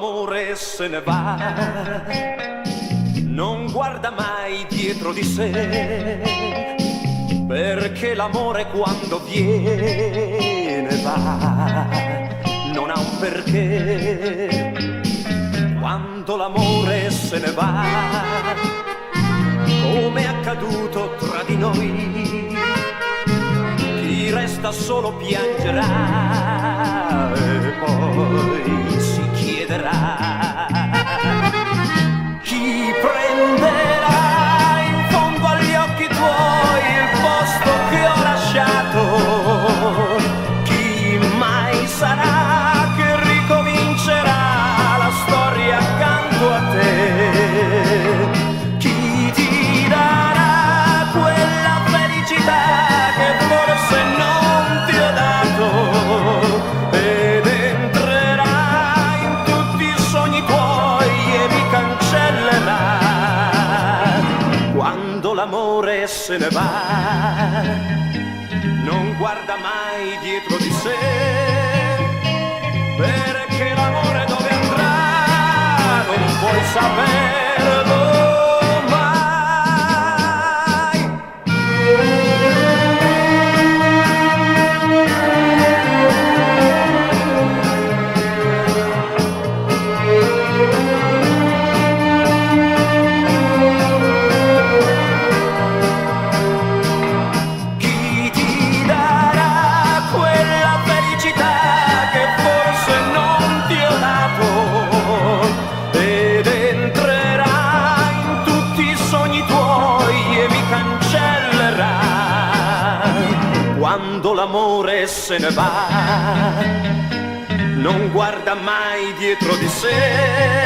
l'amore se ne va, non guarda mai dietro di sé, perché l'amore quando viene va, non ha un perché. Quando l'amore se ne va, come è accaduto tra di noi, chi resta solo piangerà e poi si chiederà chi prenderà in fondo agli occhi tuoi il posto che ho lasciato, chi mai sarà che ricomincerà la storia accanto a te, chi ti darà quella felicità che forse non ti ho dato ed entrerà in tutti i sogni tuoi e mi cancellerà. Quando l'amore se ne va, non guarda mai dietro di sé, perché l'amore dove andrà non puoi saperlo mai. Chi ti darà quella felicità che forse non ti ho dato ed entrerà in tutti i sogni tuoi e mi cancellerà. Quando l'amore se ne va, non guarda mai dietro di sé,